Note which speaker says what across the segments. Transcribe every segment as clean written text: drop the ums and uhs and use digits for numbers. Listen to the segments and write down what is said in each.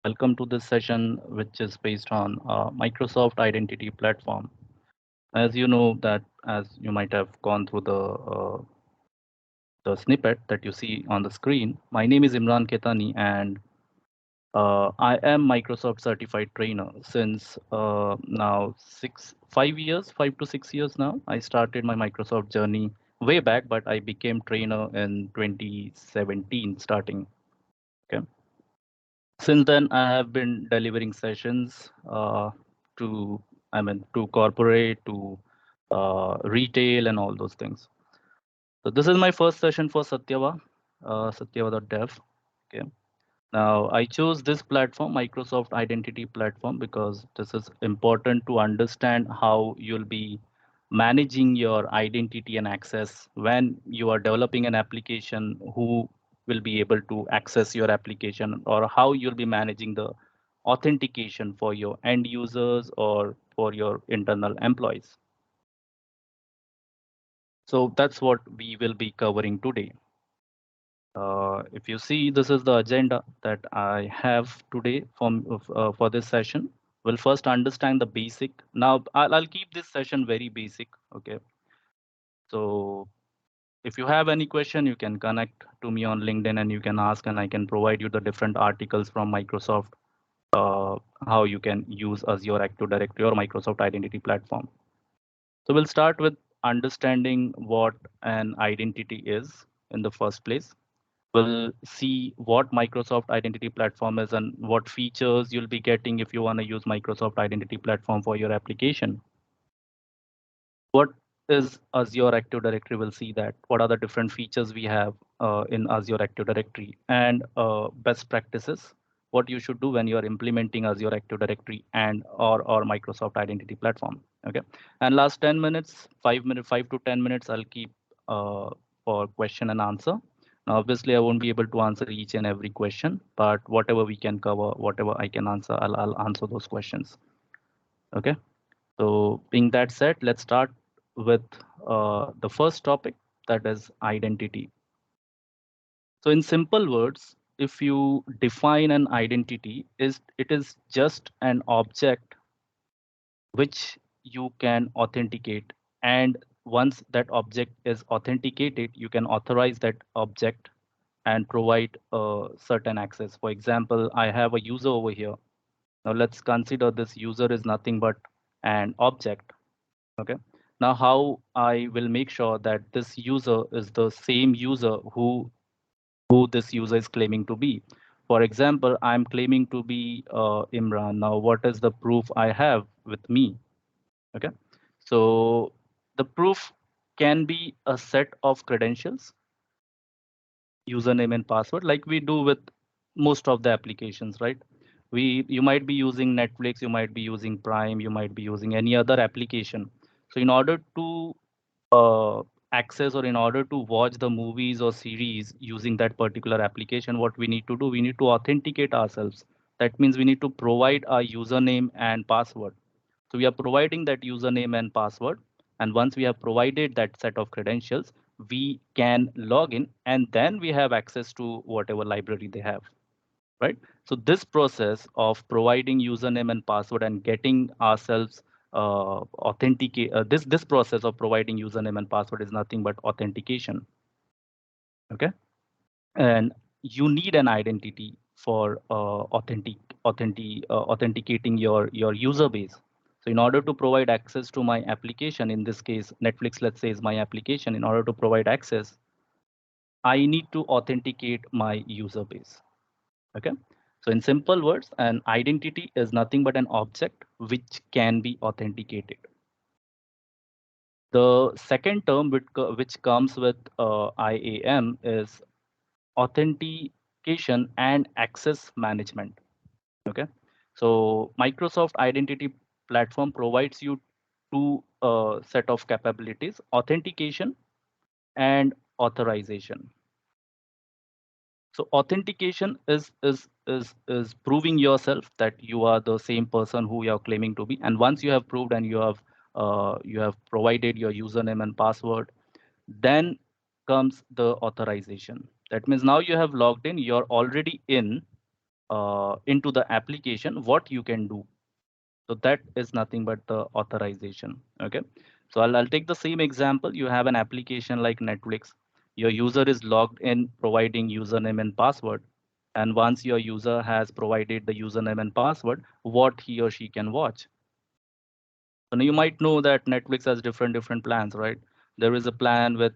Speaker 1: Welcome to this session, which is based on Microsoft Identity Platform. As you know that, as you might have gone through the snippet that you see on the screen, my name is Imran Ketani, and I am Microsoft certified trainer since now 5 years, 5 to 6 years now. I started my Microsoft journey way back, but I became trainer in 2017 starting. Okay. Since then, I have been delivering sessions to, to corporate, to retail, and all those things. So this is my first session for Satyava, Satyava.dev. Okay. Now I chose this platform, Microsoft Identity Platform, because this is important to understand how you'll be managing your identity and access when you are developing an application, who will be able to access your application, or how you'll be managing the authentication for your end users or for your internal employees. So that's what we will be covering today. If you see, this is the agenda that I have today for this session. We'll first understand the basic. Now, I'll keep this session very basic. Okay. So if you have any question, you can connect to me on LinkedIn and you can ask, and I can provide you the different articles from Microsoft, how you can use Azure Active Directory or Microsoft Identity Platform. So we'll start with understanding what an identity is in the first place. We'll see what Microsoft Identity Platform is and what features you'll be getting if you want to use Microsoft Identity Platform for your application. What is Azure Active Directory? We'll see that. What are the different features we have in Azure Active Directory, and best practices, what you should do when you're implementing Azure Active Directory and or Microsoft Identity Platform. Okay. And last 10 minutes, 5 to 10 minutes, I'll keep for question and answer. Now, obviously, I won't be able to answer each and every question, but whatever we can cover, whatever I can answer, I'll answer those questions. Okay. So being that said, let's start with the first topic, that is identity. So in simple words, if you define an identity, it is just an object which you can authenticate. And once that object is authenticated, you can authorize that object and provide certain access. For example, I have a user over here. Now let's consider this user is nothing but an object. Okay. Now, how I will make sure that this user is the same user who this user is claiming to be. For example, I'm claiming to be Imran. Now, what is the proof I have with me? Okay. So the proof can be a set of credentials, username and password, like we do with most of the applications, right? You might be using Netflix, you might be using Prime, you might be using any other application. So in order to uh, access, or in order to watch the movies or series using that particular application, what we need to do, we need to authenticate ourselves. That means we need to provide our username and password. So we are providing that username and password. And once we have provided that set of credentials, we can log in, and then we have access to whatever library they have, right? So this process of providing username and password and getting ourselves authenticate, this process of providing username and password is nothing but authentication. Okay. And you need an identity for authenticating your user base. So in order to provide access to my application, in this case Netflix, let's say, is my application. In order to provide access, I need to authenticate my user base. Okay. So in simple words, an identity is nothing but an object which can be authenticated. The second term which comes with IAM is authentication and access management. Okay. So Microsoft Identity Platform provides you two set of capabilities: authentication and authorization. So authentication is proving yourself that you are the same person who you are claiming to be. And once you have proved and you have provided your username and password, then comes the authorization. That means now you have logged in, you're already in, into the application, what you can do. So that is nothing but the authorization. Okay. So I'll take the same example. You have an application like Netflix. Your user is logged in providing username and password. And once your user has provided the username and password, what he or she can watch. So now you might know that Netflix has different plans, right? There is a plan with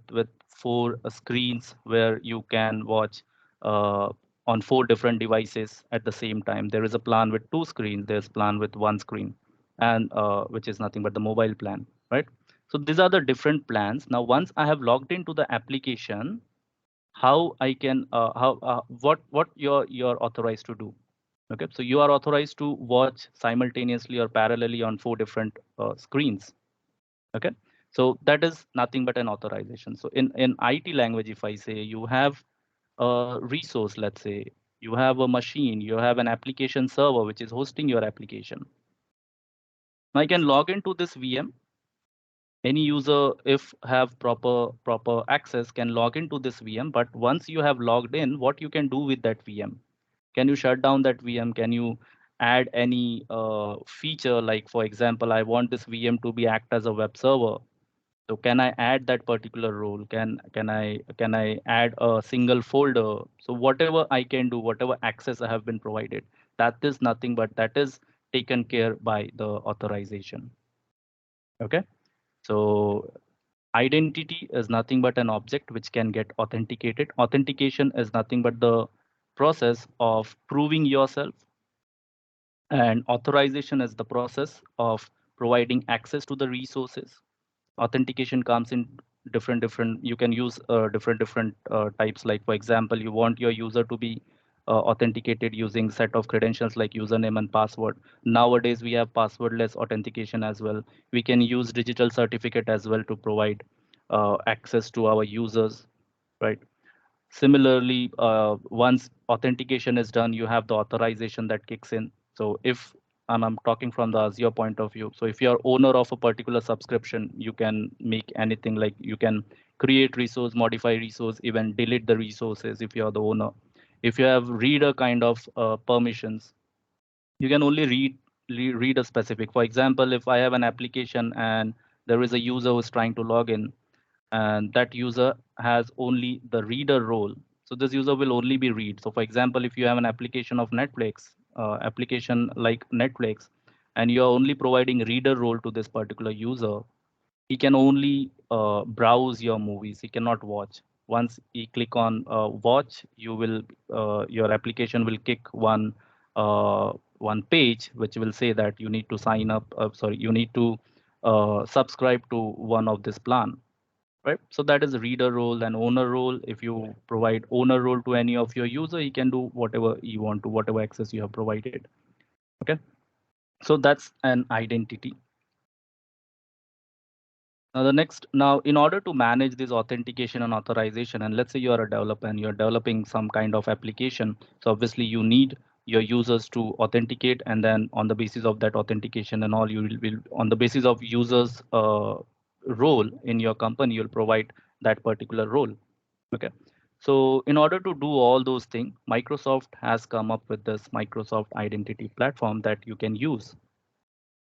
Speaker 1: four screens where you can watch uh, on four different devices at the same time. There is a plan with two screens. There's plan with one screen, and which is nothing but the mobile plan, right? So these are the different plans. Now, once I have logged into the application, how I can how what you're authorized to do. Okay, so you are authorized to watch simultaneously or parallelly on four different screens. Okay, so that is nothing but an authorization. So in IT language, if I say you have a resource, let's say you have a machine, you have an application server which is hosting your application. Now I can log into this VM. Any user, if have proper access, can log into this VM. But once you have logged in, what you can do with that VM? Can you shut down that VM? Can you add any feature? Like for example, I want this VM to be act as a web server. So can I add that particular role? Can I add a single folder? So whatever I can do, whatever access I have been provided, that is nothing but that is taken care by the authorization. Okay. So identity is nothing but an object which can get authenticated. Authentication is nothing but the process of proving yourself, and authorization is the process of providing access to the resources. Authentication comes in different, you can use different types. Like for example, you want your user to be authenticated using set of credentials like username and password. Nowadays we have passwordless authentication as well. We can use digital certificate as well to provide access to our users, right? Similarly, once authentication is done, you have the authorization that kicks in. So if, and I'm talking from the Azure point of view, so if you're owner of a particular subscription, you can make anything, like you can create resource, modify resource, even delete the resources if you're the owner. If you have reader kind of permissions, you can only read a specific. For example, if I have an application and there is a user who's trying to log in, and that user has only the reader role, so this user will only be read. So for example, if you have an application of Netflix, application like Netflix, and you are only providing reader role to this particular user, he can only browse your movies. He cannot watch. Once he click on watch, you will your application will kick one page which will say that you need to sign up. Sorry, you need to subscribe to one of this plan, right? So that is reader role and owner role. If you provide owner role to any of your user, he can do whatever you want to, whatever access you have provided. Okay, so that's an identity. Now the next, now in order to manage this authentication and authorization, and let's say you are a developer and you're developing some kind of application, so obviously you need your users to authenticate, and then on the basis of that authentication and all, you will on the basis of users role in your company, you'll provide that particular role. Okay. So in order to do all those things, Microsoft has come up with this Microsoft Identity Platform that you can use.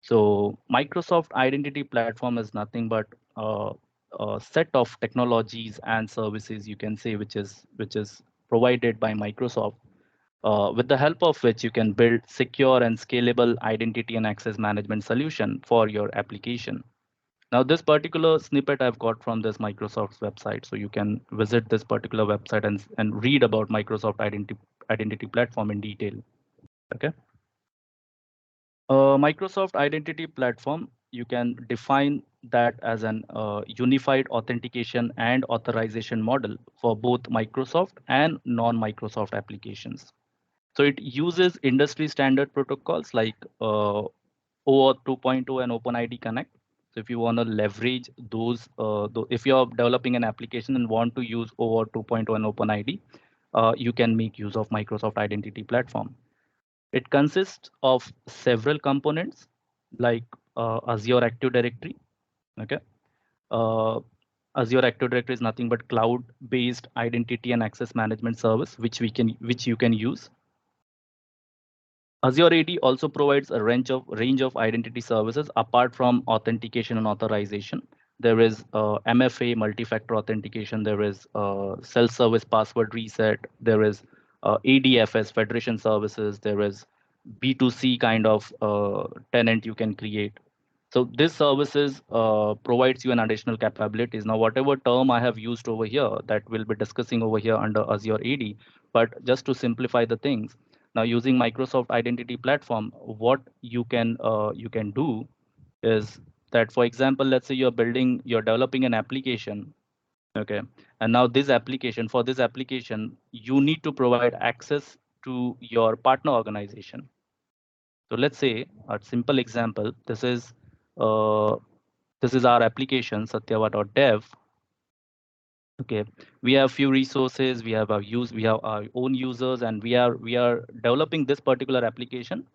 Speaker 1: So Microsoft Identity Platform is nothing but a set of technologies and services, you can say, which is provided by Microsoft, with the help of which you can build secure and scalable identity and access management solution for your application. Now, this particular snippet I've got from this Microsoft's website, so you can visit this particular website and read about Microsoft Identity Platform in detail. Okay. Microsoft Identity Platform, you can define that as an unified authentication and authorization model for both Microsoft and non-Microsoft applications. So it uses industry standard protocols like OAuth 2.0 and OpenID Connect. So if you want to leverage those, if you're developing an application and want to use OAuth 2.0 and OpenID, you can make use of Microsoft Identity Platform. It consists of several components like Azure Active Directory. Okay. Uh, Azure Active Directory is nothing but cloud-based identity and access management service, which you can use. Azure AD also provides a range of identity services apart from authentication and authorization. There is MFA, multi-factor authentication. There is self-service password reset. There is ADFS, federation services. There is B2C kind of tenant you can create. So this services provides you an additional capabilities. Now, whatever term I have used over here that we'll be discussing over here under Azure AD, but just to simplify the things, now using Microsoft Identity Platform, what you can do is that, for example, let's say you're developing an application, okay, and now this application, you need to provide access to your partner organization. So let's say a simple example. Uh, this is our application satyava.dev. Okay, we have few resources. We have our own users, and we are developing this particular application,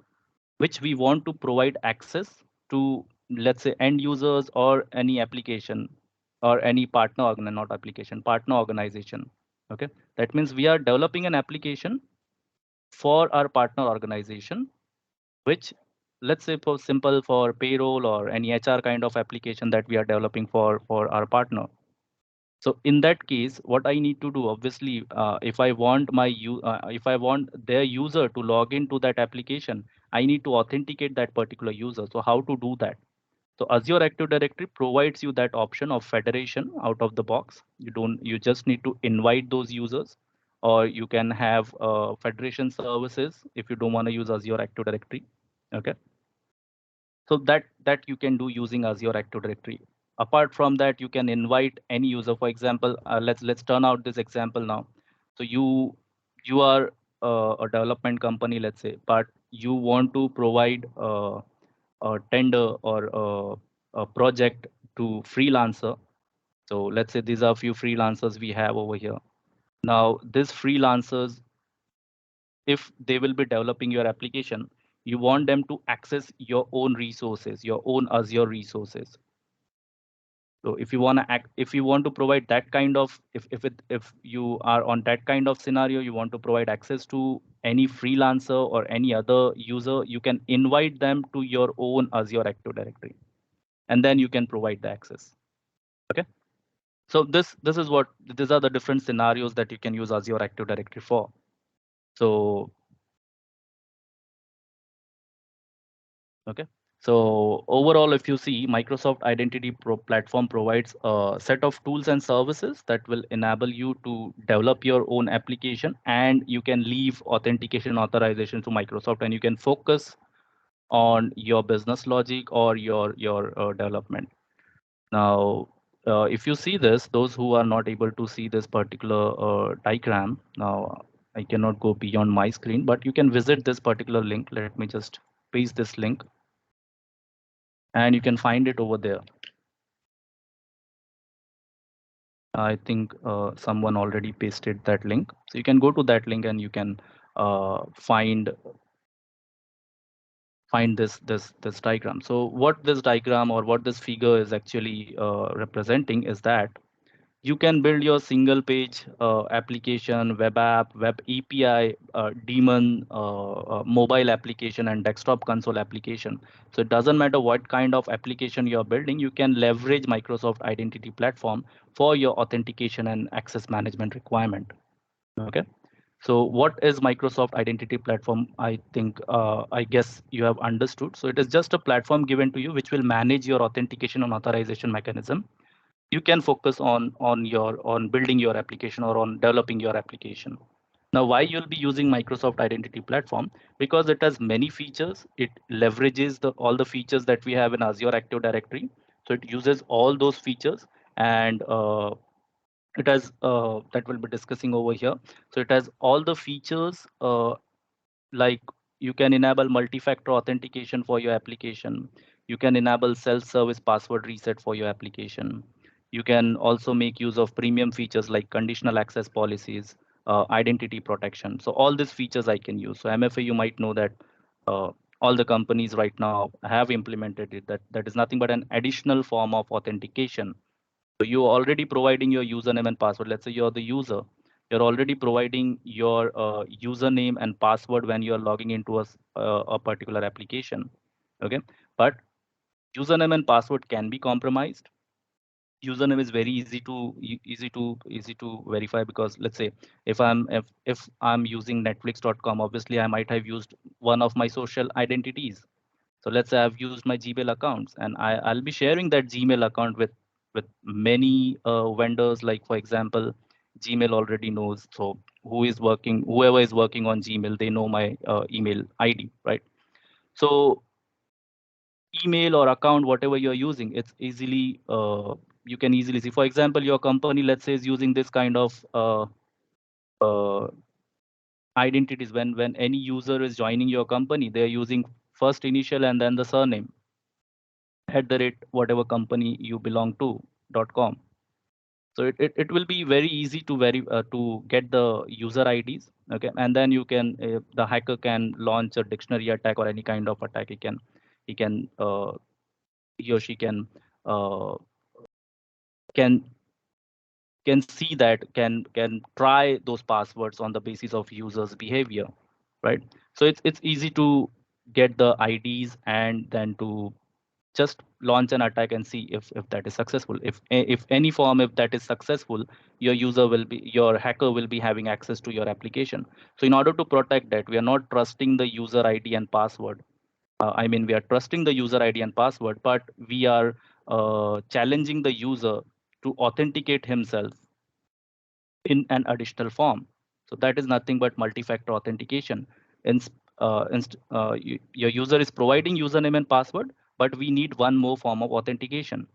Speaker 1: which we want to provide access to, let's say, end users or any application or any not application, partner organization. Okay, that means we are developing an application for our partner organization, which, let's say, for simple for payroll or any HR kind of application that we are developing for our partner. So in that case, what I need to do, obviously, if I want their user to log into that application, I need to authenticate that particular user. So how to do that? So Azure Active Directory provides you that option of federation out of the box. You just need to invite those users, or you can have federation services if you don't want to use Azure Active Directory. Okay, so that you can do using Azure Active Directory. Apart from that, you can invite any user. For example, let's turn out this example now. So you are a development company, let's say, but you want to provide a tender or a project to freelancer. So let's say these are a few freelancers we have over here. Now, these freelancers, if they will be developing your application, you want them to access your own resources, your own Azure resources. So if you want to provide that kind of, if you are on that kind of scenario, you want to provide access to any freelancer or any other user, you can invite them to your own Azure Active Directory, and then you can provide the access. Okay. So these are the different scenarios that you can use Azure Active Directory for. So okay. So overall, if you see, Microsoft Identity Platform provides a set of tools and services that will enable you to develop your own application, and you can leave authentication authorization to Microsoft, and you can focus on your business logic or your development. Now, if you see this, those who are not able to see this particular diagram, now I cannot go beyond my screen, but you can visit this particular link. Let me just paste this link, and you can find it over there. I think someone already pasted that link. So you can go to that link and you can find this diagram. So what this diagram or what this figure is actually representing is that you can build your single page application, web app, web API, daemon, mobile application, and desktop console application. So it doesn't matter what kind of application you're building, you can leverage Microsoft Identity Platform for your authentication and access management requirement. Okay. So what is Microsoft Identity Platform? I guess you have understood. So it is just a platform given to you which will manage your authentication and authorization mechanism. You can focus on building your application or on developing your application. Now, why you'll be using Microsoft Identity Platform? Because it has many features. It leverages all the features that we have in Azure Active Directory. So it uses all those features, and it has that we'll be discussing over here. So it has all the features, like you can enable multi-factor authentication for your application. You can enable self-service password reset for your application. You can also make use of premium features like conditional access policies, identity protection. So all these features I can use. So MFA, you might know that all the companies right now have implemented it. That is nothing but an additional form of authentication. So you're already providing your username and password. Let's say you're the user. You're already providing your username and password when you're logging into a particular application. Okay, but username and password can be compromised. Username is very easy to verify, because let's say if I'm using netflix.com, obviously I might have used one of my social identities. So let's say I've used my Gmail accounts, and I'll be sharing that Gmail account with many vendors. Like for example, Gmail already knows. So whoever is working on Gmail, they know my email ID, right? So email or account, whatever you're using, it's easily you can easily see. For example, your company, let's say, is using this kind of uh, identities. When any user is joining your company, they're using first initial and then the surname @ whatever company you belong to .com. So it will be very easy to get the user IDs. Okay, and then you can the hacker can launch a dictionary attack or any kind of attack. He can he or she uh, can can see that, can try those passwords on the basis of users behavior, right? So it's easy to get the IDs and then to just launch an attack and see if that is successful. If any form, if that is successful, your hacker will be having access to your application. So in order to protect that, we are not trusting the user ID and password. I mean, we are trusting the user ID and password, but we are challenging the user to authenticate himself in an additional form. So that is nothing but multi-factor authentication. Your user is providing username and password, but we need one more form of authentication,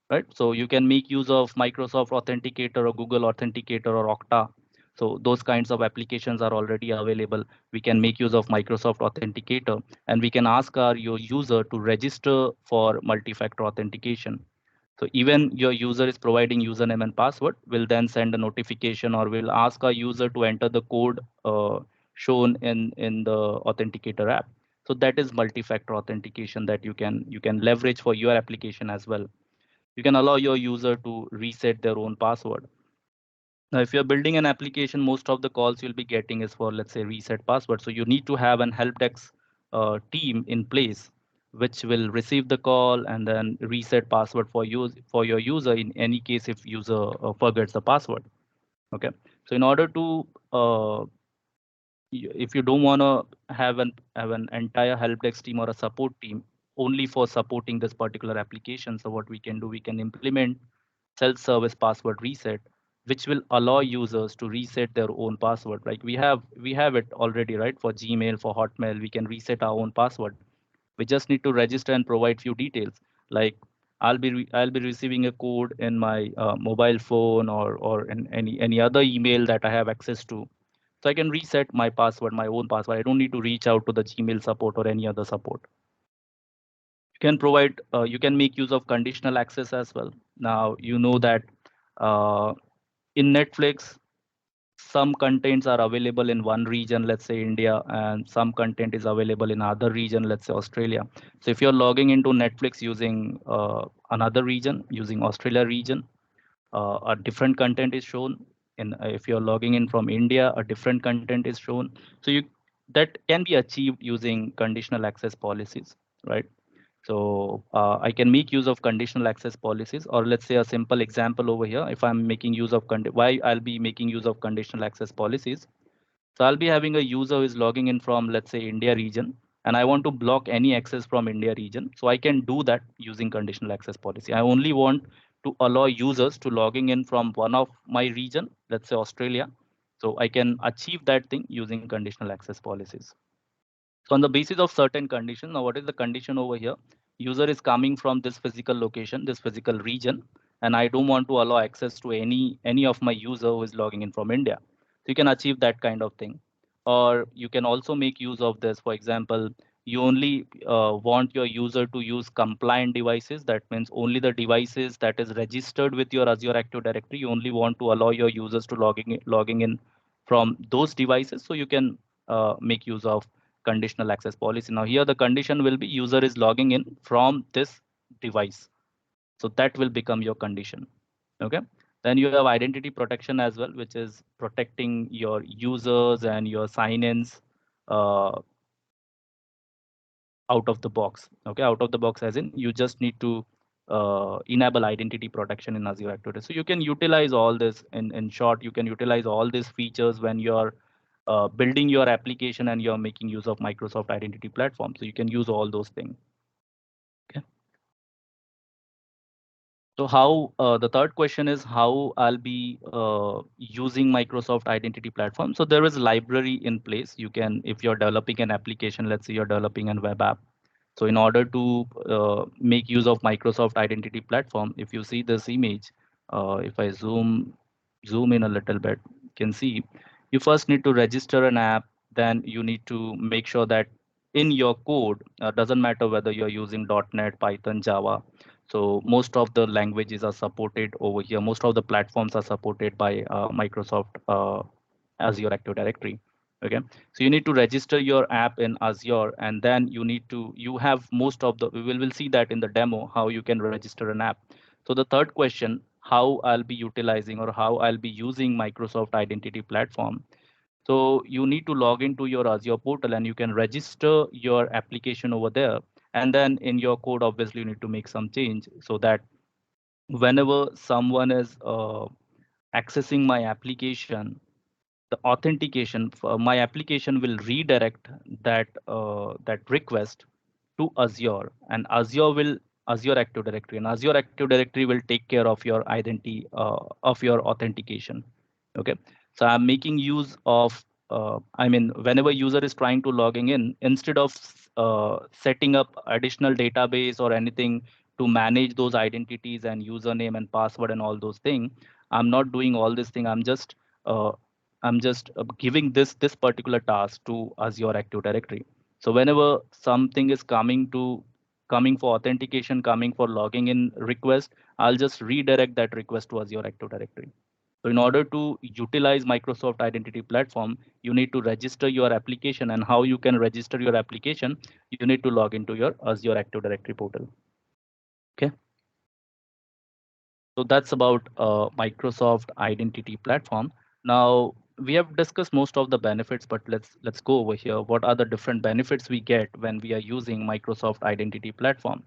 Speaker 1: right? So you can make use of Microsoft Authenticator or Google Authenticator or Okta. So those kinds of applications are already available. We can make use of Microsoft Authenticator, and we can ask our your user to register for multi-factor authentication. So even your user is providing username and password, will then send a notification or will ask our user to enter the code shown in the Authenticator app. So that is multi-factor authentication that you can leverage for your application as well. You can allow your user to reset their own password. Now, if you're building an application, most of the calls you'll be getting is for, let's say, reset password. So you need to have an help desk team in place, which will receive the call and then reset password for your user in any case if user forgets the password. Okay. So in order to if you don't want to have an entire help desk team or a support team only for supporting this particular application, so what we can do, we can implement self-service password reset, which will allow users to reset their own password. Like we have it already, right? For Gmail, for Hotmail, we can reset our own password. We just need to register and provide few details, like I'll be receiving a code in my mobile phone or in any other email that I have access to. So I can reset my password, my own password. I don't need to reach out to the Gmail support or any other support. You can make use of conditional access as well. Now you know that uh, in Netflix, some contents are available in one region, let's say India, and some content is available in other region, let's say Australia. So if you're logging into Netflix using another region, using Australia region, a different content is shown. And if you're logging in from India, a different content is shown. So you that can be achieved using conditional access policies, right? So I can make use of conditional access policies, or let's say a simple example over here. If I'm making use of why I'll be making use of conditional access policies. So I'll be having a user who is logging in from, let's say, India region, and I want to block any access from India region. So I can do that using conditional access policy. I only want to allow users to logging in from one of my region, let's say Australia. So I can achieve that thing using conditional access policies. So on the basis of certain condition, now what is the condition over here? User is coming from this physical location, this physical region, and I don't want to allow access to any of my user who is logging in from India. So you can achieve that kind of thing. Or you can also make use of this. For example, you only want your user to use compliant devices. That means only the devices that is registered with your Azure Active Directory. You only want to allow your users to logging in from those devices. So you can make use of conditional access policy. Now here the condition will be user is logging in from this device. So that will become your condition. Okay. Then you have identity protection as well, which is protecting your users and your sign-ins uh, out of the box. Okay, out of the box as in you just need to enable identity protection in Azure Active Directory. So you can utilize all this. In short, you can utilize all these features when you're building your application and you're making use of Microsoft Identity Platform. So you can use all those things. Okay. So how the third question is how I'll be using Microsoft Identity Platform. So there is a library in place. You can, if you're developing an application, let's say you're developing a web app. So in order to make use of Microsoft Identity Platform, if you see this image, if I zoom in a little bit, you can see you first need to register an app. Then you need to make sure that in your code, doesn't matter whether you're using .NET, Python, Java. So most of the languages are supported over here. Most of the platforms are supported by Microsoft Azure Active Directory. Okay, so you need to register your app in Azure, and then you have most of the, we will see that in the demo how you can register an app. So the third question, how I'll be utilizing or how I'll be using Microsoft Identity Platform. So you need to log into your Azure portal and you can register your application over there. And then in your code, obviously, you need to make some change so that whenever someone is accessing my application, the authentication for my application will redirect that request to Azure, and Azure Active Directory, and Azure Active Directory will take care of your identity of your authentication. Okay, so I'm making use of I mean, whenever user is trying to logging in, instead of setting up additional database or anything to manage those identities and username and password and all those things, I'm not doing all this thing. Uh, I'm just giving this particular task to Azure Active Directory. So whenever something is coming for authentication, coming for logging in request, I'll just redirect that request to Azure Active Directory. So in order to utilize Microsoft Identity Platform, you need to register your application, and how you can register your application, you need to log into your Azure Active Directory portal. Okay. So that's about Microsoft Identity Platform. Now we have discussed most of the benefits, but let's go over here. What are the different benefits we get when we are using Microsoft Identity Platform?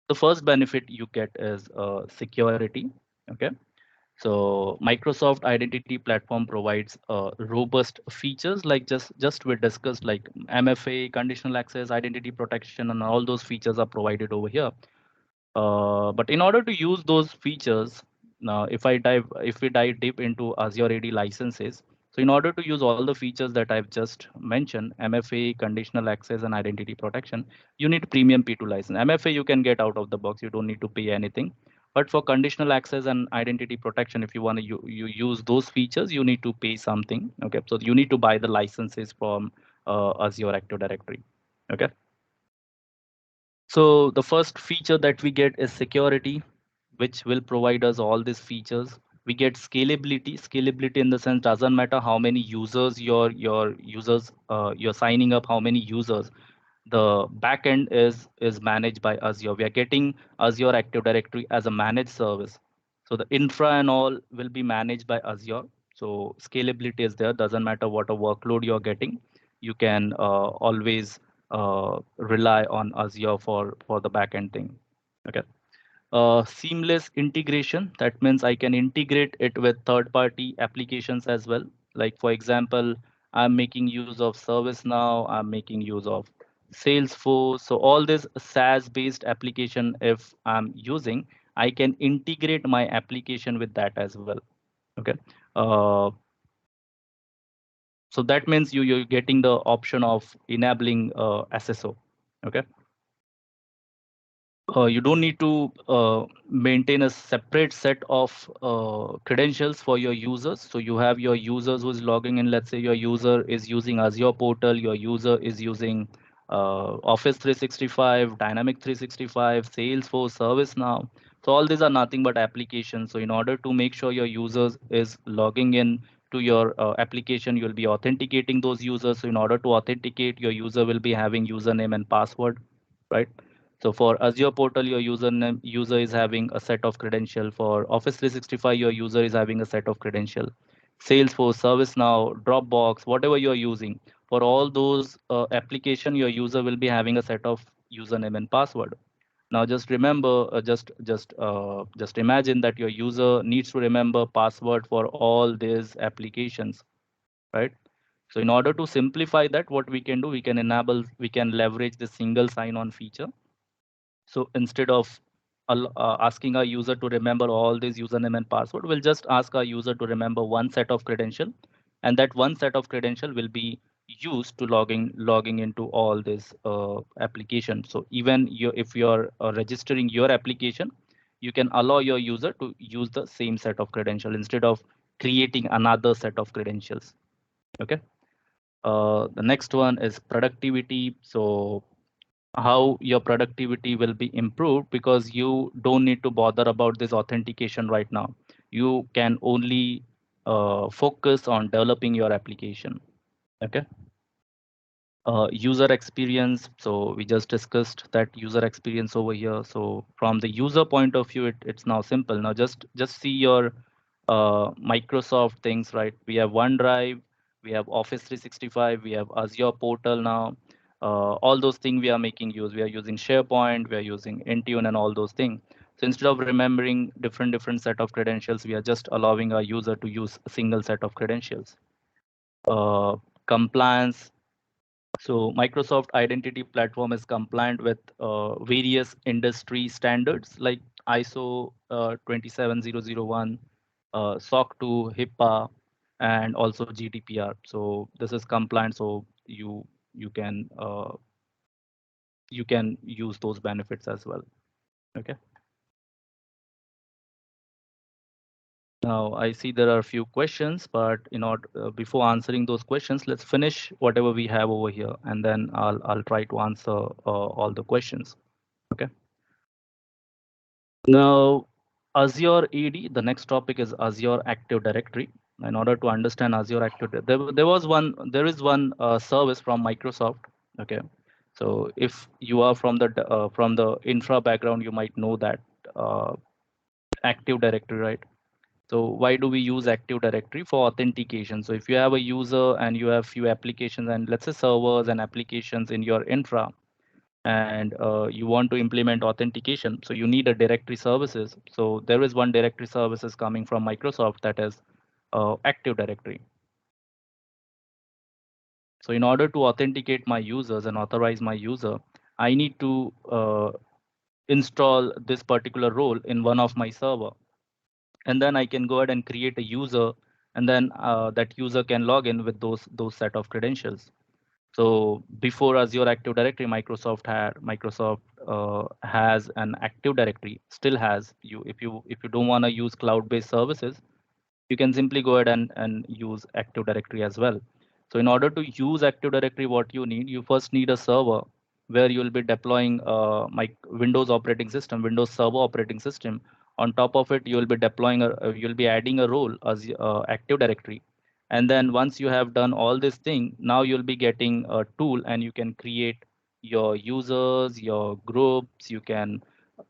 Speaker 1: The first benefit you get is security. Okay. So Microsoft Identity Platform provides robust features like just we discussed, like MFA, conditional access, identity protection, and all those features are provided over here. But in order to use those features, now if we dive deep into Azure AD licenses, so in order to use all the features that I've just mentioned, MFA, conditional access, and identity protection, you need premium P2 license. MFA you can get out of the box, you don't need to pay anything. But for conditional access and identity protection, if you want to you use those features, you need to pay something. Okay, so you need to buy the licenses from Azure Active Directory. Okay. So the first feature that we get is security, which will provide us all these features. We get scalability. Scalability in the sense, doesn't matter how many users your users you're signing up, how many users. The backend is managed by Azure. We are getting Azure Active Directory as a managed service. So the infra and all will be managed by Azure. So scalability is there. Doesn't matter what a workload you're getting, you can always rely on Azure for the backend thing. Okay. Seamless integration. That means I can integrate it with third-party applications as well. Like for example, I'm making use of ServiceNow. I'm making use of Salesforce. So all this SaaS-based application, if I'm using, I can integrate my application with that as well. Okay. Uh, so that means you're getting the option of enabling SSO. Okay. You don't need to maintain a separate set of credentials for your users. So you have your users who's logging in. Let's say your user is using Azure portal, your user is using Office 365, Dynamic 365, Salesforce, ServiceNow. So all these are nothing but applications. So in order to make sure your users is logging in to your application, you'll be authenticating those users. So in order to authenticate, your user will be having username and password, right? So for Azure portal, your user is having a set of credential. For Office 365, your user is having a set of credential. Salesforce, ServiceNow, Dropbox, whatever you are using, for all those application, your user will be having a set of username and password. Now just remember, just imagine that your user needs to remember password for all these applications, right? So in order to simplify that, what we can do, we can leverage the single sign-on feature. So instead of asking our user to remember all these username and password, we'll just ask our user to remember one set of credential, and that one set of credential will be used to logging into all this application. So even if you're registering your application, you can allow your user to use the same set of credential instead of creating another set of credentials. Okay. The next one is productivity. So how your productivity will be improved, because you don't need to bother about this authentication right now. You can only focus on developing your application. Okay. User experience. So we just discussed that user experience over here. So from the user point of view, it's now simple. Now just see your Microsoft things, right? We have OneDrive, we have Office 365, we have Azure portal now. All those things we are making use. We are using SharePoint, we are using Intune and all those things. So instead of remembering different set of credentials, we are just allowing our user to use a single set of credentials. Compliance. So Microsoft Identity Platform is compliant with various industry standards like ISO 27001, SOC 2, HIPAA, and also GDPR. So this is compliant. So you you can use those benefits as well. Okay. Now I see there are a few questions, but before answering those questions, let's finish whatever we have over here, and then I'll try to answer all the questions. Okay. Now, Azure AD, the next topic is Azure Active Directory. In order to understand Azure Active, there is one service from Microsoft. Okay, so if you are from the infra background, you might know that uh, Active Directory, right? So why do we use Active Directory for authentication? So if you have a user and you have few applications and let's say servers and applications in your infra, and you want to implement authentication, so you need a directory services. So there is one directory services coming from Microsoft, that is Active Directory. So in order to authenticate my users and authorize my user, I need to install this particular role in one of my server, and then I can go ahead and create a user, and then that user can log in with those set of credentials. So before Azure Active Directory, Microsoft has an Active Directory, still has. If you don't want to use cloud-based services, you can simply go ahead and use Active Directory as well. So in order to use Active Directory, what you first need a server where you will be deploying my Windows operating system, Windows Server operating system. On top of it, you will be you'll be adding a role as Active Directory. And then once you have done all this thing, now you'll be getting a tool and you can create your users, your groups, you can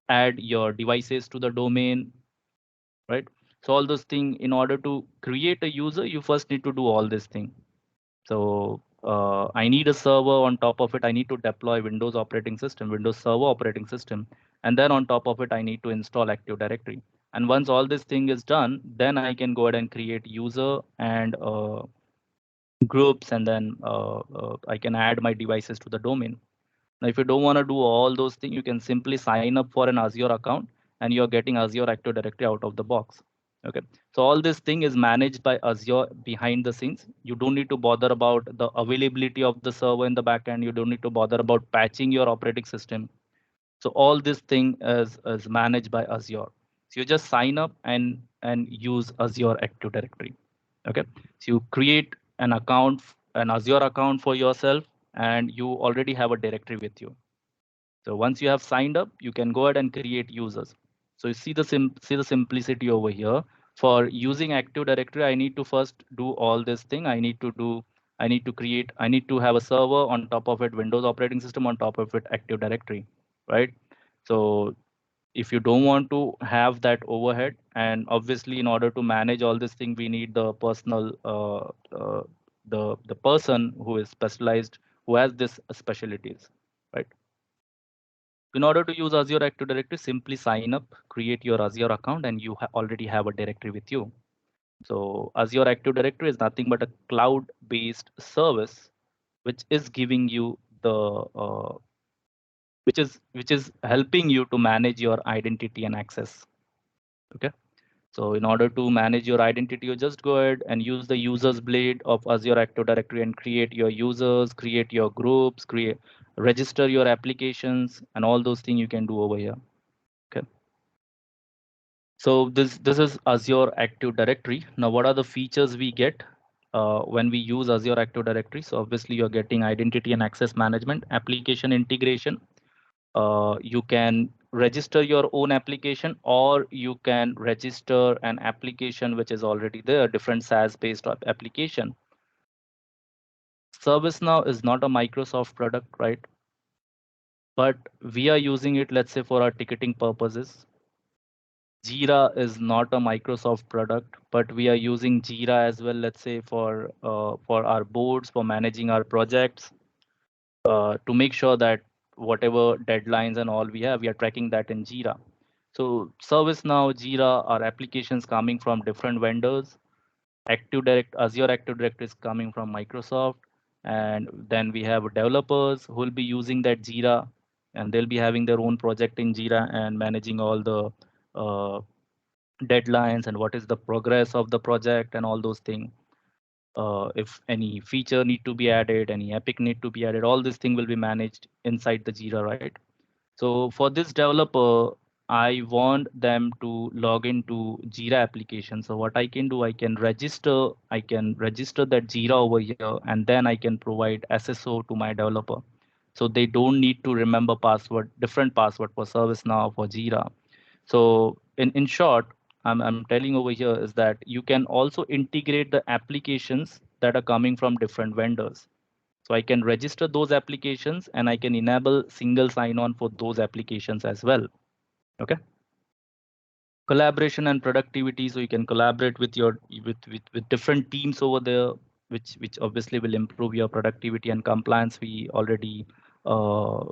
Speaker 1: add your devices to the domain, right? So all those things, in order to create a user, you first need to do all this thing. So I need a server. On top of it, I need to deploy Windows operating system, Windows Server operating system. And then on top of it, I need to install Active Directory. And once all this thing is done, then I can go ahead and create user and groups, and then I can add my devices to the domain. Now, if you don't want to do all those things, you can simply sign up for an Azure account and you're getting Azure Active Directory out of the box. Okay. So all this thing is managed by Azure behind the scenes. You don't need to bother about the availability of the server in the backend. You don't need to bother about patching your operating system. So all this thing is managed by Azure. So you just sign up and use Azure Active Directory. Okay. So you create an account, an Azure account for yourself, and you already have a directory with you. So once you have signed up, you can go ahead and create users. So you see the simplicity over here. For using Active Directory, I need to first do all this thing. I need to have a server, on top of it Windows operating system, on top of it Active Directory. right? So if you don't want to have that overhead, and obviously in order to manage all this thing, we need the personal the person who is specialized, who has this specialties, right? In order to use Azure Active Directory, simply sign up, create your Azure account, and you already have a directory with you. So Azure Active Directory is nothing but a cloud-based service which is giving you the which is helping you to manage your identity and access. Okay. So in order to manage your identity, you just go ahead and use the users blade of Azure Active Directory and create your users, create your groups, register your applications, and all those things you can do over here. Okay. So this is Azure Active Directory. Now, what are the features we get when we use Azure Active Directory? So obviously, you're getting identity and access management, application integration. You can register your own application, or you can register an application which is already there, different SaaS-based application. ServiceNow is not a Microsoft product, right? But we are using it, let's say, for our ticketing purposes. Jira is not a Microsoft product, but we are using Jira as well, let's say, for our boards, for managing our projects, to make sure that whatever deadlines and all we are tracking that in Jira. So ServiceNow, Jira are applications coming from different vendors. Azure Active Directory is coming from Microsoft, and then we have developers who will be using that Jira, and they'll be having their own project in Jira and managing all the uh, deadlines and what is the progress of the project and all those things. If any feature need to be added, any epic need to be added, all this thing will be managed inside the Jira, right? So for this developer, I want them to log into Jira application. So what I can do, I can register that Jira over here, and then I can provide SSO to my developer. So they don't need to remember different password for ServiceNow, for Jira. So in short, I'm telling over here is that you can also integrate the applications that are coming from different vendors. So I can register those applications and I can enable single sign-on for those applications as well. Okay. Collaboration and productivity. So you can collaborate with with different teams over there, which obviously will improve your productivity and compliance. We already uh,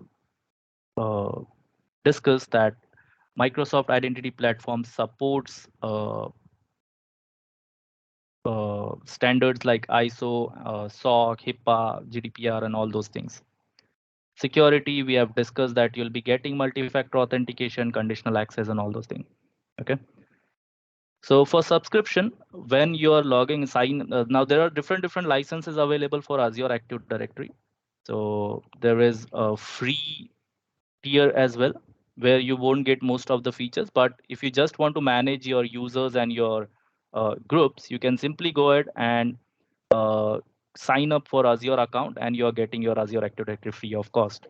Speaker 1: uh, discussed that Microsoft Identity Platform supports standards like ISO, SOC, HIPAA, GDPR, and all those things. Security, we have discussed that you'll be getting multi-factor authentication, conditional access, and all those things. Okay. So for subscription, when you are logging now there are different licenses available for Azure Active Directory. So there is a free tier as well, where you won't get most of the features. But if you just want to manage your users and your groups, you can simply go ahead and uh, sign up for Azure account, and you're getting your Azure Active Directory free of cost.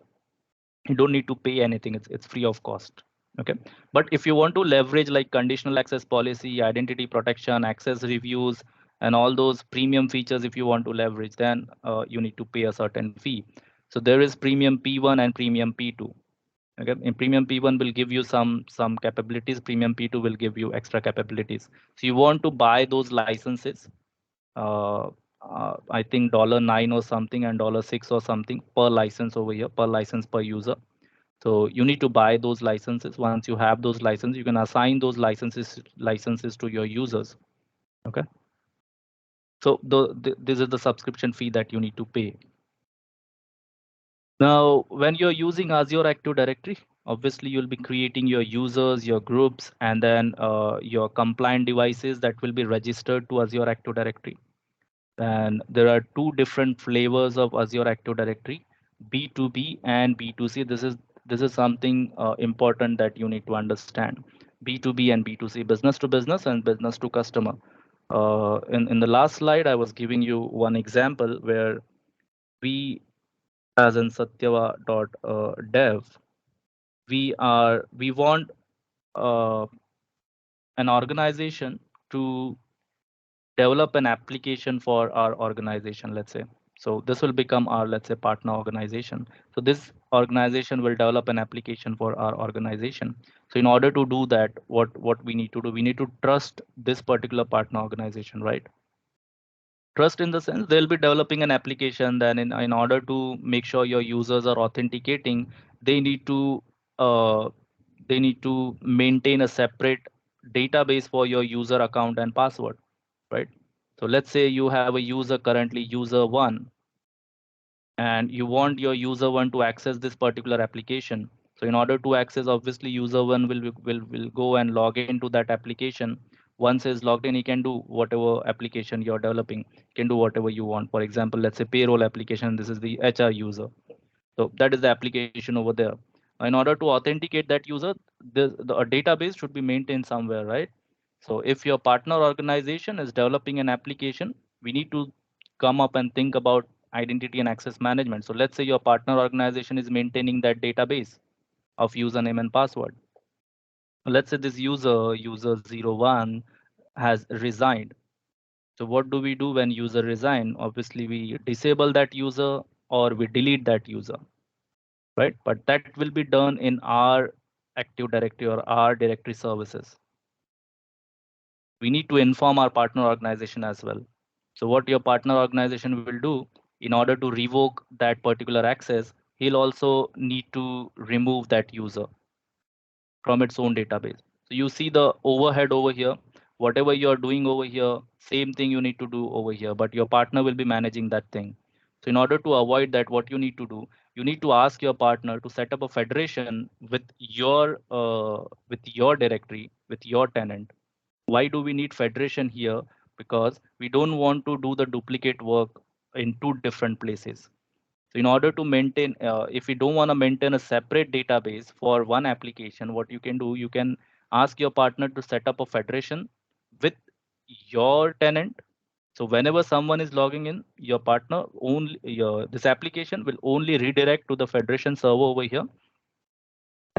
Speaker 1: You don't need to pay anything. It's free of cost. Okay. But if you want to leverage like conditional access policy, identity protection, access reviews, and all those premium features, if you want to leverage, then you need to pay a certain fee. So there is premium P1 and premium P2. Okay. In premium P1 will give you some capabilities, premium P2 will give you extra capabilities. So you want to buy those licenses, uh, I think $9 or something and $6 or something per license over here, per license per user. So you need to buy those licenses. Once you have those licenses, you can assign those licenses to your users. Okay. So this is the subscription fee that you need to pay. Now, when you're using Azure Active Directory, obviously you'll be creating your users, your groups, and then your compliant devices that will be registered to Azure Active Directory. And there are two different flavors of Azure Active Directory, B2B and B2C. This is something important that you need to understand. B2B and B2C, business to business and business to customer. In the last slide, I was giving you one example where we, as in satyava.dev, we want uh, an organization to develop an application for our organization, let's say. So this will become our, let's say, partner organization. So this organization will develop an application for our organization. So in order to do that, what we need to do, we need to trust this particular partner organization, right? Trust in the sense they'll be developing an application. Then in order to make sure your users are authenticating, they need to uh, they need to maintain a separate database for your user account and password, right? So let's say you have a user currently, user one, and you want your user one to access this particular application. So in order to access, obviously user one will go and log into that application. Once he's logged in, he can do whatever application you're developing. He can do whatever you want. For example, let's say payroll application, this is the HR user, so that is the application over there. In order to authenticate that user, a database should be maintained somewhere, right? So if your partner organization is developing an application, we need to come up and think about identity and access management. So let's say your partner organization is maintaining that database of username and password. Let's say this user 01 has resigned. So what do we do when user resign? Obviously, we disable that user or we delete that user, right? But that will be done in our Active Directory or our directory services. We need to inform our partner organization as well. So what your partner organization will do, in order to revoke that particular access, he'll also need to remove that user from its own database. So you see the overhead over here. Whatever you're doing over here, same thing you need to do over here, but your partner will be managing that thing. So in order to avoid that, what you need to do, you need to ask your partner to set up a federation with your directory, with your tenant. Why do we need federation here? Because we don't want to do the duplicate work in two different places. So in order to maintain, if you don't want to maintain a separate database for one application, what you can do, you can ask your partner to set up a federation with your tenant. So whenever someone is logging in, your partner only this application will only redirect to the federation server over here,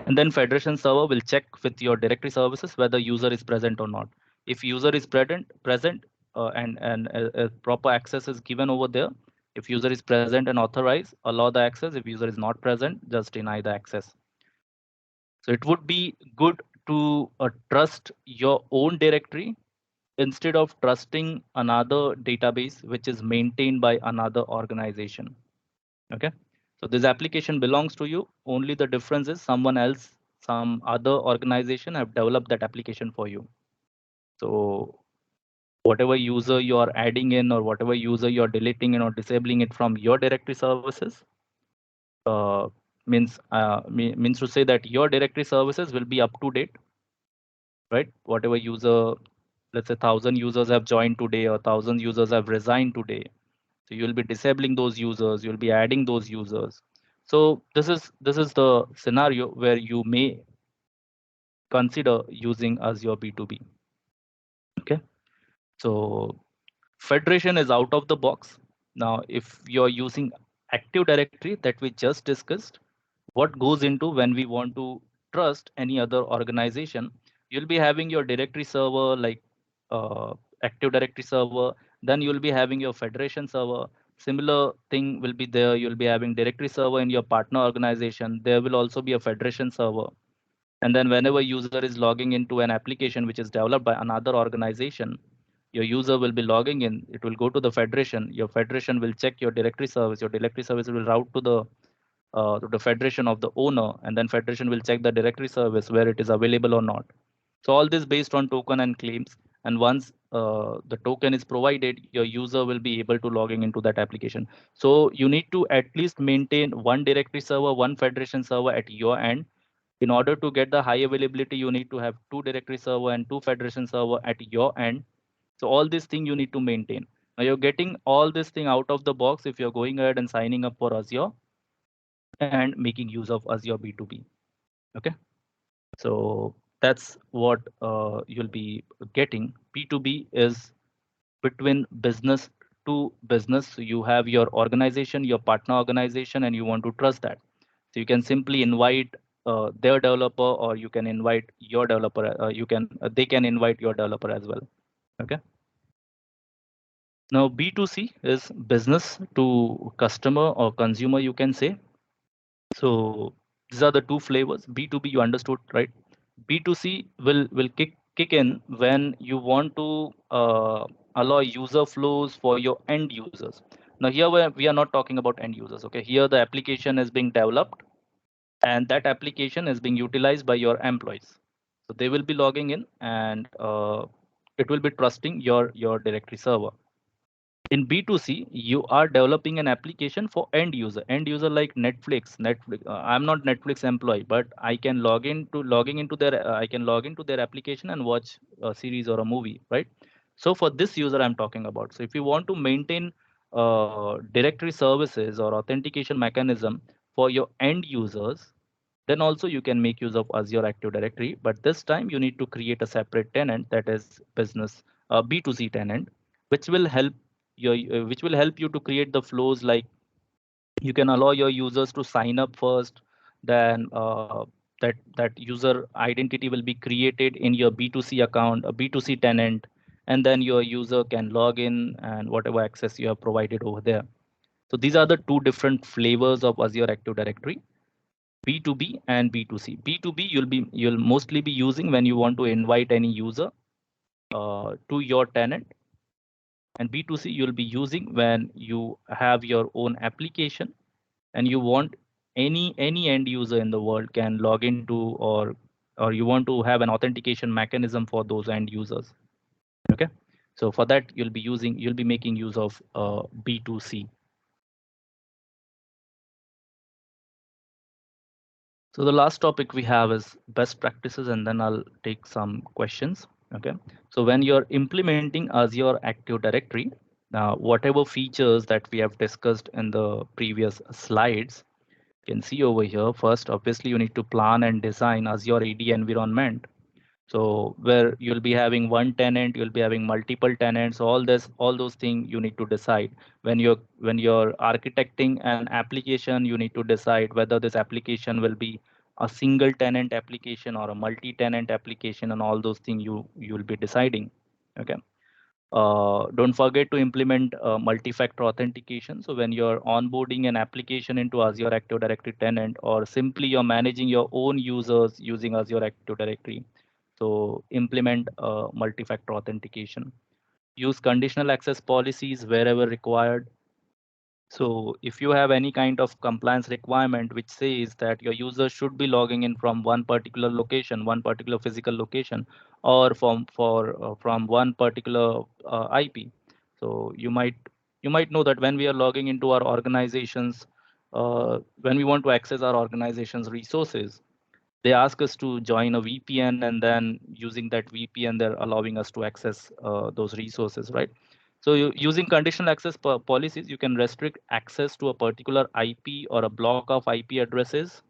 Speaker 1: and then federation server will check with your directory services whether user is present or not. If user is present, and proper access is given over there. If user is present and authorize, allow the access. If user is not present, just deny the access. So it would be good to trust your own directory instead of trusting another database which is maintained by another organization. Okay, so this application belongs to you. Only the difference is someone else, some other organization have developed that application for you. So whatever user you are adding in or whatever user you're deleting in or disabling it from your directory services, uh, means to say that your directory services will be up to date, right? Whatever user, let's say 1,000 users have joined today or 1,000 users have resigned today. So you'll be disabling those users, you'll be adding those users. So this is the scenario where you may consider using Azure B2B. Okay, so federation is out of the box. Now, if you're using Active Directory that we just discussed, what goes into when we want to trust any other organization, you'll be having your directory server like uh, Active Directory server, then you'll be having your federation server. Similar thing will be there. You'll be having directory server in your partner organization. There will also be a federation server. And then whenever user is logging into an application which is developed by another organization, your user will be logging in. It will go to the federation. Your federation will check your directory service. Your directory service will route to the federation of the owner, and then federation will check the directory service where it is available or not. So all this based on token and claims. And once the token is provided, your user will be able to logging into that application. So you need to at least maintain one directory server, one federation server at your end. In order to get the high availability, you need to have two directory server and two federation server at your end. So all this thing you need to maintain. Now you're getting all this thing out of the box if you're going ahead and signing up for Azure and making use of Azure B2B. Okay, so that's what you'll be getting. B2B is between business to business. So you have your organization, your partner organization, and you want to trust that. So you can simply invite their developer, or you can invite your developer. They can invite your developer as well. Okay. Now, B2C is business to customer or consumer, you can say. So these are the two flavors. B2B, you understood, right? B2C will kick in when you want to allow user flows for your end users. Now here we are not talking about end users. Okay, here the application is being developed and that application is being utilized by your employees. So they will be logging in and it will be trusting your directory server. In B2C, you are developing an application for end user like Netflix. I'm not Netflix employee, but I can logging into their I can log into their application and watch a series or a movie, right? So for this user I'm talking about. So if you want to maintain directory services or authentication mechanism for your end users, then also you can make use of Azure Active Directory, but this time you need to create a separate tenant, that is business B2C tenant, which will help which will help you to create the flows. Like you can allow your users to sign up first, then that user identity will be created in your B2C account, a B2C tenant, and then your user can log in and whatever access you have provided over there. So these are the two different flavors of Azure Active Directory: B2B and B2C. B2B you'll mostly be using when you want to invite any user to your tenant, and B2C you'll be using when you have your own application and you want any end user in the world can log into, or you want to have an authentication mechanism for those end users. Okay, so for that you'll be making use of B2C. So the last topic we have is best practices, and then I'll take some questions. Okay. So when you're implementing Azure Active Directory, now whatever features that we have discussed in the previous slides, you can see over here. First, obviously, you need to plan and design Azure AD environment. So where you'll be having one tenant, you'll be having multiple tenants, all those things you need to decide. When you're architecting an application, you need to decide whether this application will be a single tenant application or a multi-tenant application, and all those things you'll be deciding. Okay. Don't forget to implement multi-factor authentication. So when you're onboarding an application into Azure Active Directory tenant, or simply you're managing your own users using Azure Active Directory, so implement multi-factor authentication. Use conditional access policies wherever required. So if you have any kind of compliance requirement which says that your user should be logging in from one particular location, one particular physical location, or from one particular IP, so you might know that when we are logging into our organizations, when we want to access our organization's resources, they ask us to join a VPN, and then using that VPN, they're allowing us to access those resources, right? So using conditional access policies, you can restrict access to a particular IP or a block of IP addresses,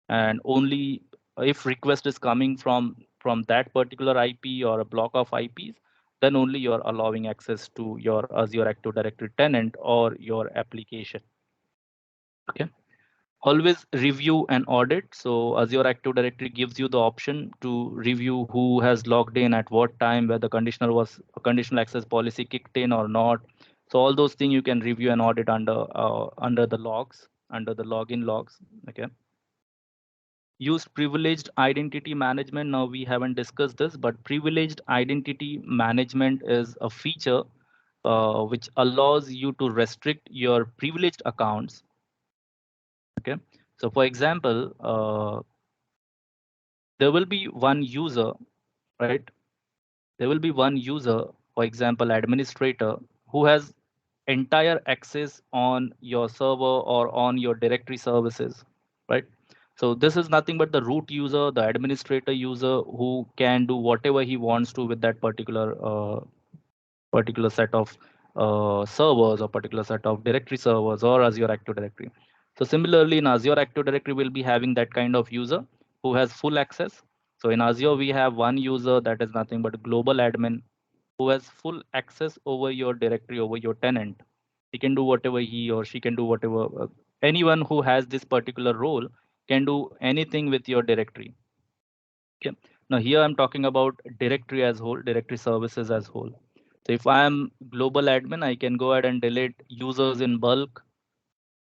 Speaker 1: and only if request is coming from that particular IP or a block of IPs, then only you're allowing access to your Azure Active Directory tenant or your application. Okay. Always review and audit. So Azure Active Directory gives you the option to review who has logged in at what time, whether conditional access policy kicked in or not. So all those things you can review and audit under the logs, under the login logs. Okay. Use privileged identity management. Now we haven't discussed this, but privileged identity management is a feature which allows you to restrict your privileged accounts. Okay. So for example, there will be one user, right? There will be one user, for example, administrator, who has entire access on your server or on your directory services, right? So this is nothing but the root user, the administrator user, who can do whatever he wants to with that particular set of servers or particular set of directory servers or Azure Active Directory. So similarly, in Azure Active Directory, we'll be having that kind of user who has full access. So in Azure, we have one user that is nothing but a global admin who has full access over your directory, over your tenant. He can do whatever he or she can do whatever. Anyone who has this particular role can do anything with your directory. Okay. Now here I'm talking about directory as whole, directory services as whole. So if I am global admin, I can go ahead and delete users in bulk.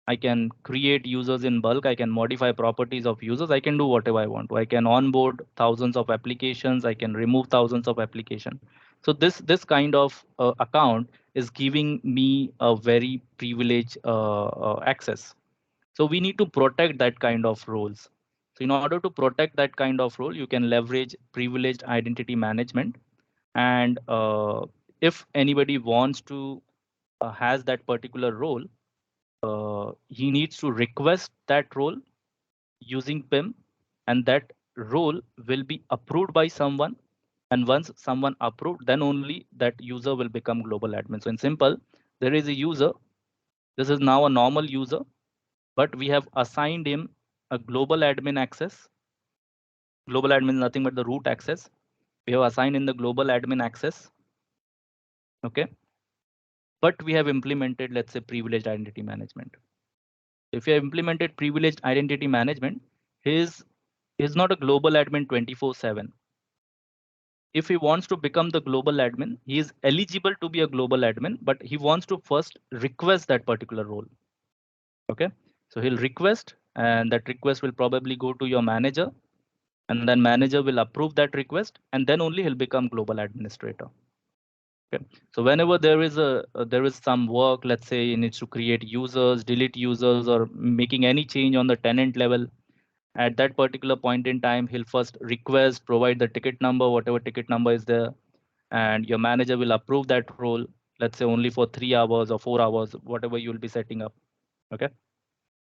Speaker 1: I can create users in bulk. I can modify properties of users. I can do whatever I want to. I can onboard thousands of applications. I can remove thousands of applications. So this kind of account is giving me a very privileged access. So we need to protect that kind of roles. So in order to protect that kind of role, you can leverage privileged identity management. And if anybody wants to has that particular role, he needs to request that role using PIM, and that role will be approved by someone. And once someone approved, then only that user will become global admin. So in simple, there is a user. This is now a normal user, but we have assigned him a global admin access. Global admin is nothing but the root access. We have assigned in the global admin access. Okay. But we have implemented, let's say, privileged identity management. If you have implemented privileged identity management, his is not a global admin 24/7. If he wants to become the global admin, he is eligible to be a global admin, but he wants to first request that particular role. Okay. So he'll request, and that request will probably go to your manager, and then manager will approve that request, and then only he'll become global administrator. Okay. So whenever there is some work, let's say he needs to create users, delete users, or making any change on the tenant level, at that particular point in time, he'll first request, provide the ticket number, whatever ticket number is there, and your manager will approve that role, let's say only for 3 hours or 4 hours, whatever you will be setting up. Okay.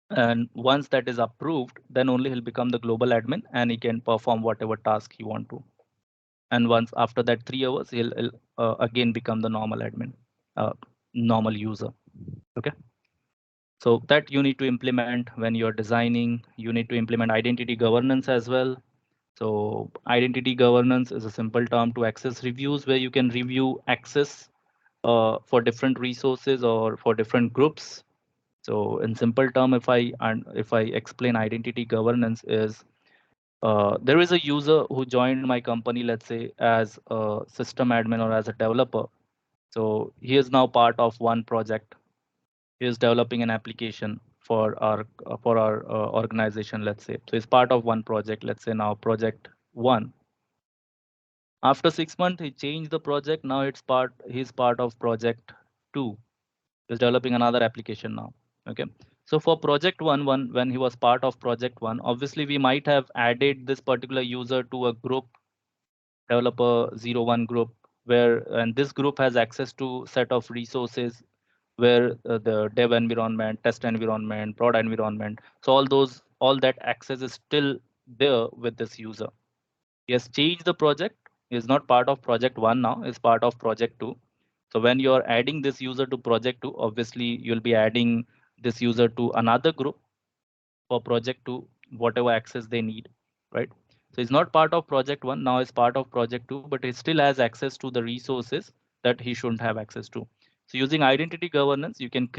Speaker 1: And once that is approved, then only he'll become the global admin and he can perform whatever task he want to. And once after that 3 hours, he'll again become the normal admin, normal user. Okay. So that you need to implement when you're designing. You need to implement identity governance as well. So identity governance is a simple term to access reviews, where you can review access for different resources or for different groups. So in simple term, if I explain identity governance is, there is a user who joined my company, let's say as a system admin or as a developer. So he is now part of one project. He is developing an application for our organization, let's say. So he's part of one project, let's say now project one. After 6 months, he changed the project. Now he's part of project two. He's developing another application now. Okay. So for project one, when he was part of project one, obviously we might have added this particular user to a group, developer 01 group, where, and this group has access to set of resources where the dev environment, test environment, prod environment. So all that access is still there with this user. He has changed the project. He is not part of project one now, is part of project two. So when you're adding this user to project two, obviously you'll be adding this user to another group for project two, whatever access they need, right? So he's not part of project one, now is part of project two, but he still has access to the resources that he shouldn't have access to. So using identity governance, you can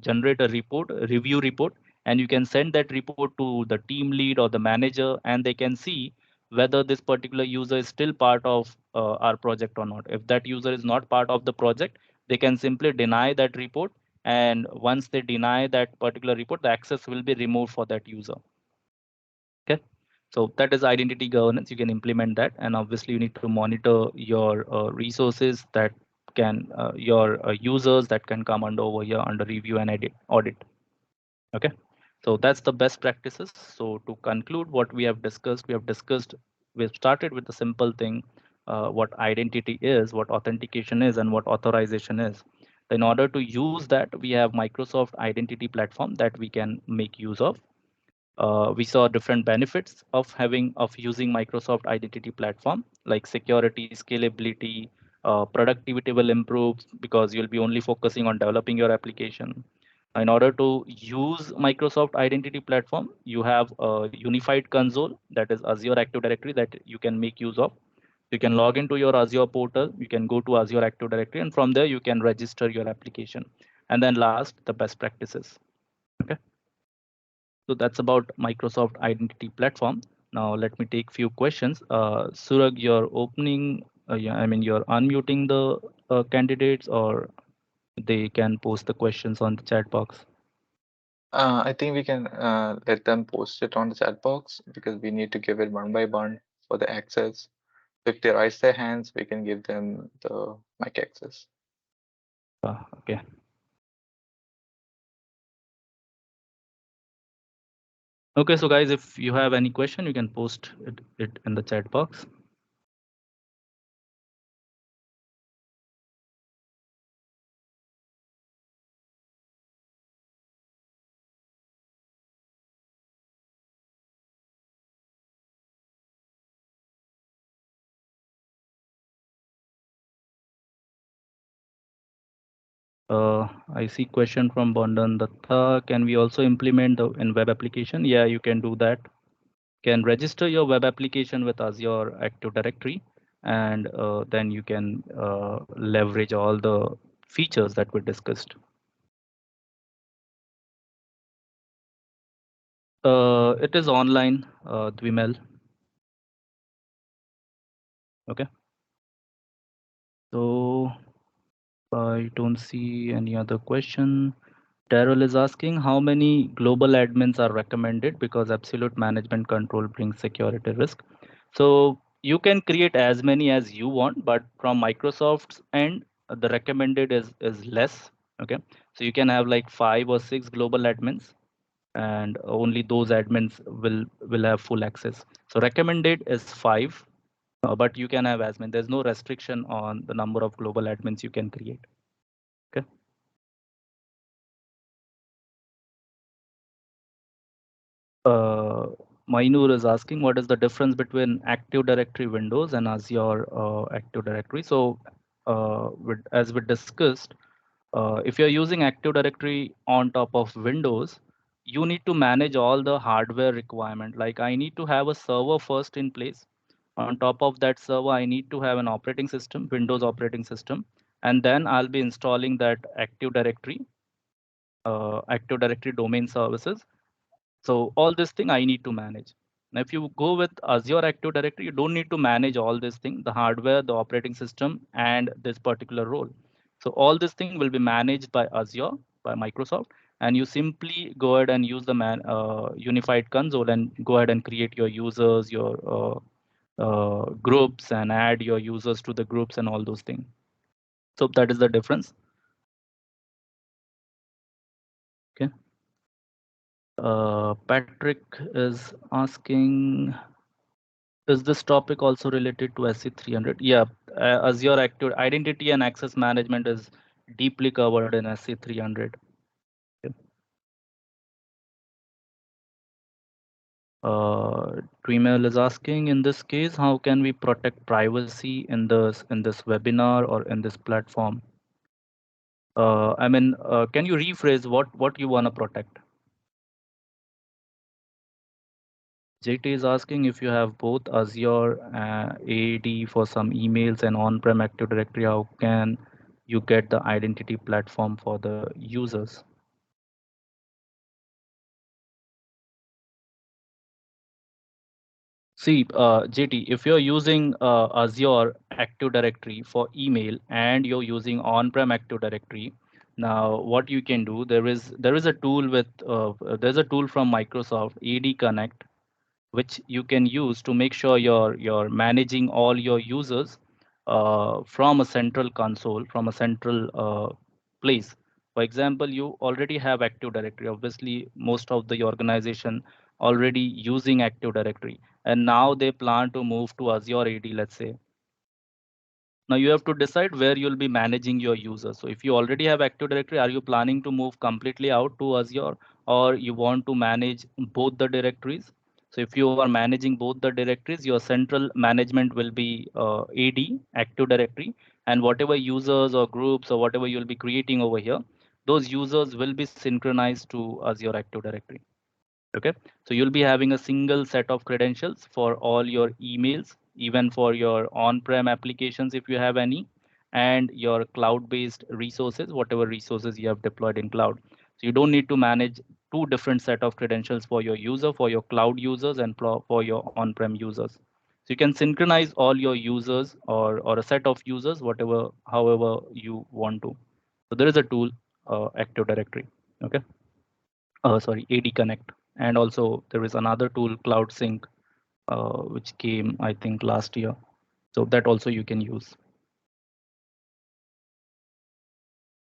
Speaker 1: generate a report, a review report, and you can send that report to the team lead or the manager, and they can see whether this particular user is still part of our project or not. If that user is not part of the project, they can simply deny that report, and once they deny that particular report, the access will be removed for that user. Okay. So that is identity governance. You can implement that, and obviously you need to monitor your resources that can your users that can come under over here under review and edit audit. Okay. So that's the best practices. So to conclude what we've started with the simple thing, what identity is, what authentication is, and what authorization is. In order to use that, we have Microsoft Identity Platform that we can make use of. We saw different benefits of using Microsoft Identity Platform, like security, scalability, productivity will improve because you'll be only focusing on developing your application. In order to use Microsoft Identity Platform, you have a unified console, that is Azure Active Directory, that you can make use of. You can log into your Azure portal, you can go to Azure Active Directory, and from there you can register your application. And then last, the best practices. Okay. So that's about Microsoft Identity Platform. Now let me take few questions. Surag, your opening Yeah, I mean, you're unmuting the candidates, or they can post the questions on the chat box.
Speaker 2: I think we can let them post it on the chat box because we need to give it one by one for the access. If they raise their hands, we can give them the mic access.
Speaker 1: Okay. Okay, so guys, if you have any question, you can post it in the chat box. I see question from Bondan Datta. Can we also implement the in web application? Yeah, you can do that. Can register your web application with Azure Active Directory, and then you can leverage all the features that we discussed. It is online, Dwimel. Okay. So I don't see any other question. Daryl is asking how many global admins are recommended because absolute management control brings security risk. So you can create as many as you want, but from Microsoft's end, the recommended is less. Okay, so you can have like 5 or 6 global admins, and only those admins will have full access. So recommended is 5, but you can have as many. There's no restriction on the number of global admins you can create. Okay. Uh, Mainur is asking what is the difference between Active Directory Windows and Azure Active Directory. So, as we discussed, if you're using Active Directory on top of Windows, you need to manage all the hardware requirement. Like I need to have a server first in place. On top of that server, I need to have an operating system, Windows operating system, and then I'll be installing that Active Directory domain services. So all this thing I need to manage. Now, if you go with Azure Active Directory, you don't need to manage all this thing, the hardware, the operating system, and this particular role. So all this thing will be managed by Azure, by Microsoft, and you simply go ahead and use the unified console and go ahead and create your users, your groups, and add your users to the groups and all those things. So that is the difference. Okay. Patrick is asking, is this topic also related to SC300? Yeah, Azure Active Identity and Access Management is deeply covered in SC300. Okay. Dreamel is asking, in this case, how can we protect privacy in this webinar or in this platform? I mean, can you rephrase what you want to protect? JT is asking if you have both Azure AD for some emails and on-prem Active Directory, how can you get the identity platform for the users? See, JT, if you're using Azure Active Directory for email and you're using on-prem Active Directory, now what you can do, there is a tool there's a tool from Microsoft, AD Connect, which you can use to make sure you're managing all your users from a central console, from a central place. For example, you already have Active Directory. Obviously, most of the organization already using Active Directory, and now they plan to move to Azure AD, let's say. Now you have to decide where you'll be managing your users. So if you already have Active Directory, are you planning to move completely out to Azure, or you want to manage both the directories? So if you are managing both the directories, your central management will be AD, Active Directory, and whatever users or groups or whatever you'll be creating over here, those users will be synchronized to Azure Active Directory. Okay, so you'll be having a single set of credentials for all your emails, even for your on-prem applications if you have any, and your cloud-based resources, whatever resources you have deployed in cloud. So you don't need to manage two different set of credentials for your user, for your cloud users, and for your on-prem users. So you can synchronize all your users or a set of users, whatever, however you want to. So there is a tool, Active Directory. Okay. Sorry, AD Connect. And also there is another tool, Cloud Sync, which came, I think, last year. So that also you can use.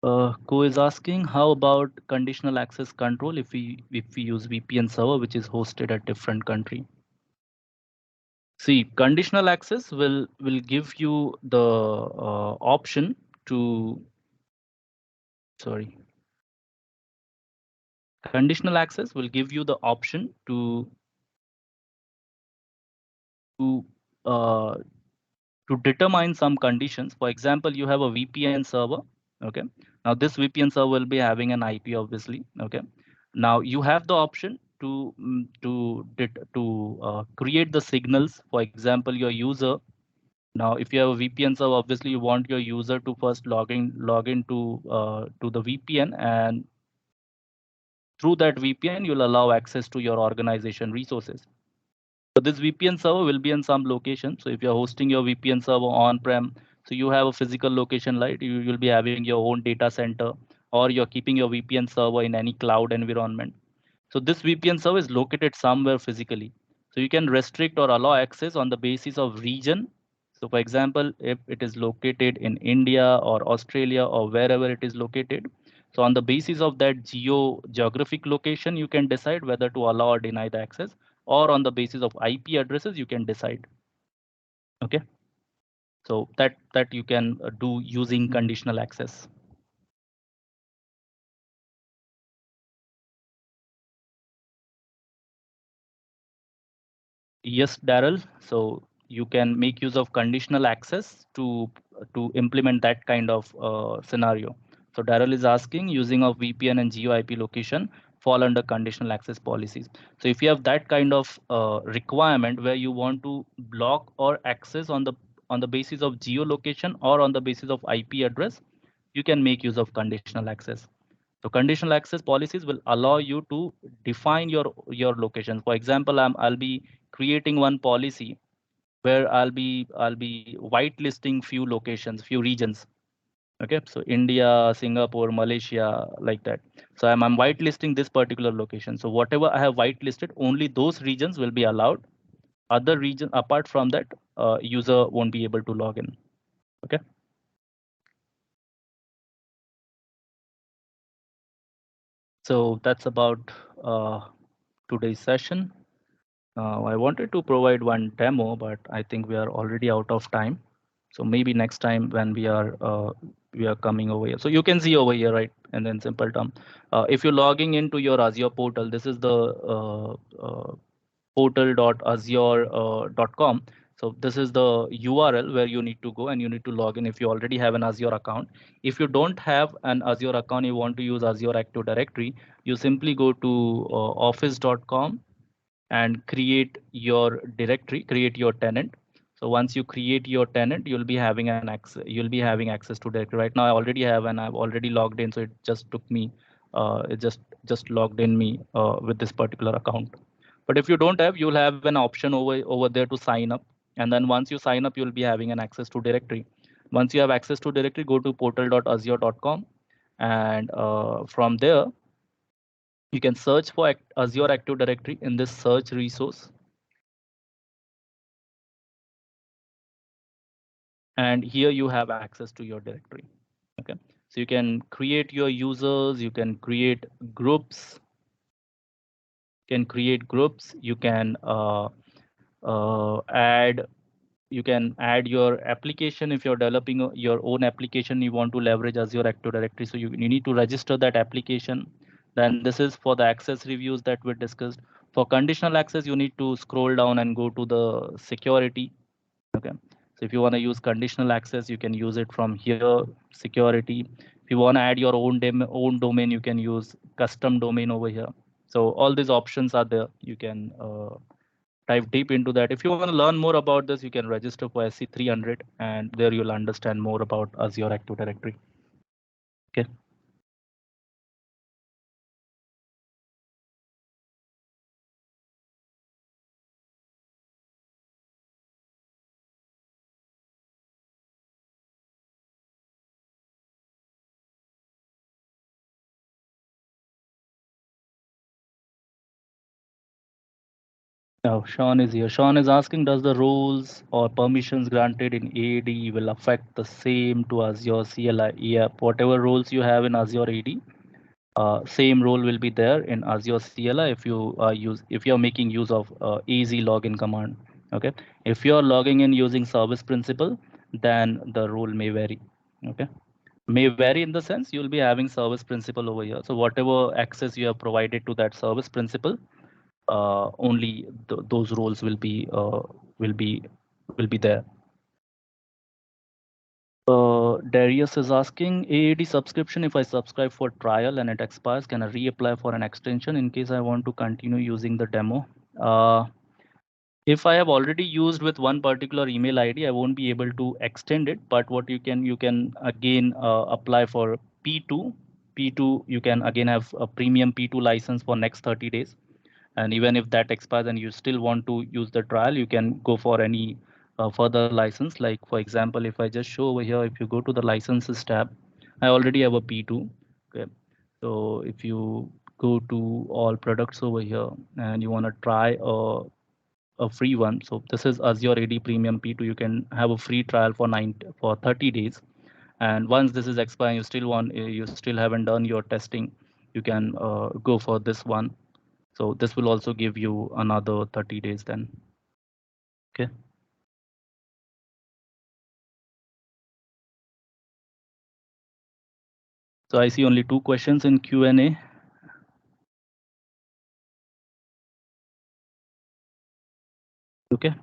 Speaker 1: Ko is asking, how about conditional access control if we use VPN server which is hosted at different country? See, conditional access will give you the option to, sorry, conditional access will give you the option to uh, to determine some conditions. For example, you have a VPN server. Okay. Now this VPN server will be having an IP, obviously. Okay. Now you have the option to create the signals. For example, your user. Now, if you have a VPN server, obviously you want your user to first log in to the VPN, and through that VPN, you'll allow access to your organization resources. So this VPN server will be in some location. So if you're hosting your VPN server on-prem, so you have a physical location, right? You will be having your own data center, or you're keeping your VPN server in any cloud environment. So this VPN server is located somewhere physically. So you can restrict or allow access on the basis of region. So for example, if it is located in India or Australia or wherever it is located, so on the basis of that geographic location, you can decide whether to allow or deny the access, or on the basis of IP addresses, you can decide. Okay. So that you can do using conditional access. Yes, Daryl. So you can make use of conditional access to implement that kind of scenario. So Daryl is asking, using of VPN and geo IP location fall under conditional access policies. So if you have that kind of requirement where you want to block or access on the basis of geolocation or on the basis of IP address, you can make use of conditional access. So conditional access policies will allow you to define your locations. For example, I'll be creating one policy where I'll be whitelisting few locations, few regions. Okay, so India, Singapore, Malaysia, like that. So I'm whitelisting this particular location. So whatever I have whitelisted, only those regions will be allowed. Other region apart from that, user won't be able to log in. Okay. So that's about today's session. I wanted to provide one demo, but I think we are already out of time. So maybe next time when we are coming over here. So you can see over here, right? And then simple term. If you're logging into your Azure portal, this is the portal.azure.com. So this is the URL where you need to go and you need to log in if you already have an Azure account. If you don't have an Azure account, you want to use Azure Active Directory, you simply go to office.com and create your directory, create your tenant. So once you create your tenant, you'll be having access to directory. Right now I already have, and I've already logged in, so it just took me it just logged in me with this particular account. But if you don't have, you'll have an option over there to sign up, and then once you sign up, you'll be having an access to directory. Once you have access to directory, go to portal.azure.com, and from there you can search for Azure Active Directory in this search resource, and here you have access to your directory. Okay, so you can create your users, you can create groups, you can add, you can add your application. If you're developing your own application, you want to leverage Azure Active Directory, so you need to register that application. Then this is for the access reviews that we discussed. For conditional access, you need to scroll down and go to the security. Okay, so if you want to use conditional access, you can use it from here, security. If you want to add your own domain, you can use custom domain over here. So all these options are there. You can dive deep into that. If you want to learn more about this, you can register for SC300, and there you'll understand more about Azure Active Directory. Okay. Now, Sean is here. Sean is asking, does the roles or permissions granted in AD will affect the same to Azure CLI? Yeah, whatever roles you have in Azure AD, same role will be there in Azure CLI if you're making use of easy login command. Okay, if you're logging in using service principal, then the role may vary. Okay, may vary in the sense you'll be having service principal over here. So whatever access you have provided to that service principal, only those roles will be will be there. Darius is asking, AAD subscription, if I subscribe for trial and it expires, can I reapply for an extension in case I want to continue using the demo? Uh, if I have already used with one particular email ID, I won't be able to extend it. But what you can again apply for P2. P2, you can again have a premium P2 license for next 30 days. And even if that expires and you still want to use the trial, you can go for any further license. Like for example, if I just show over here, if you go to the licenses tab, I already have a P2. Okay, so if you go to all products over here and you want to try a free one, so this is Azure AD Premium P2. You can have a free trial for 30 days. And once this is expired, you still haven't done your testing, you can go for this one. So this will also give you another 30 days then. Okay. So I see only two questions in Q&A. Okay.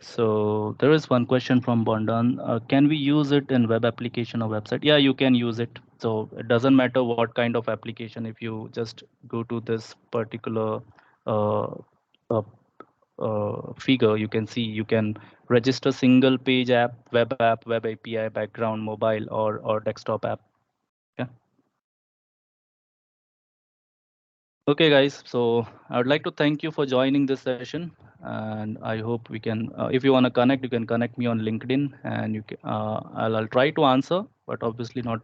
Speaker 1: So there is one question from Bondan. Can we use it in web application or website? Yeah, you can use it. So it doesn't matter what kind of application. If you just go to this particular uh, uh, figure, you can see you can register single page app, web API, background, mobile, or desktop app. Yeah. Okay, guys. So I would like to thank you for joining this session, and I hope we can. If you want to connect, you can connect me on LinkedIn, and I'll try to answer, but obviously not.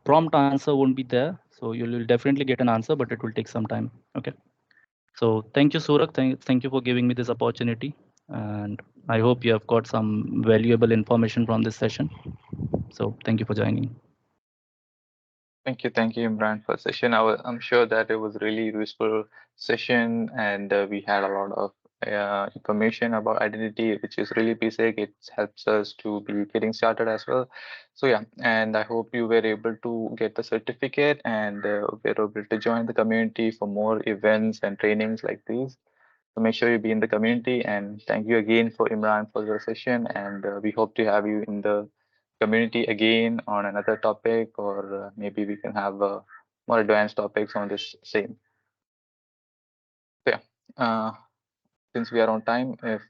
Speaker 1: Prompt answer won't be there, so you'll definitely get an answer, but it will take some time. Okay. So thank you, Surak. Thank you for giving me this opportunity, and I hope you have got some valuable information from this session. So thank you for joining.
Speaker 2: Thank you, Imran, for the session. I'm sure that it was really useful session, and we had a lot of information about identity, which is really basic. It helps us to be getting started as well. So yeah, and I hope you were able to get the certificate and were able to join the community for more events and trainings like these. So make sure you be in the community, and thank you again for Imran for the session, and we hope to have you in the community again on another topic, or maybe we can have more advanced topics on this same. So yeah, since we are on time, if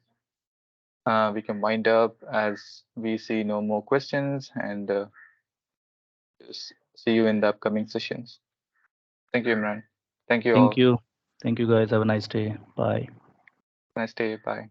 Speaker 2: we can wind up as we see no more questions, and see you in the upcoming sessions. Thank you, Imran. Thank you
Speaker 1: Thank
Speaker 2: all.
Speaker 1: you. Thank you, guys. Have a nice day. Bye.
Speaker 2: Nice day. Bye.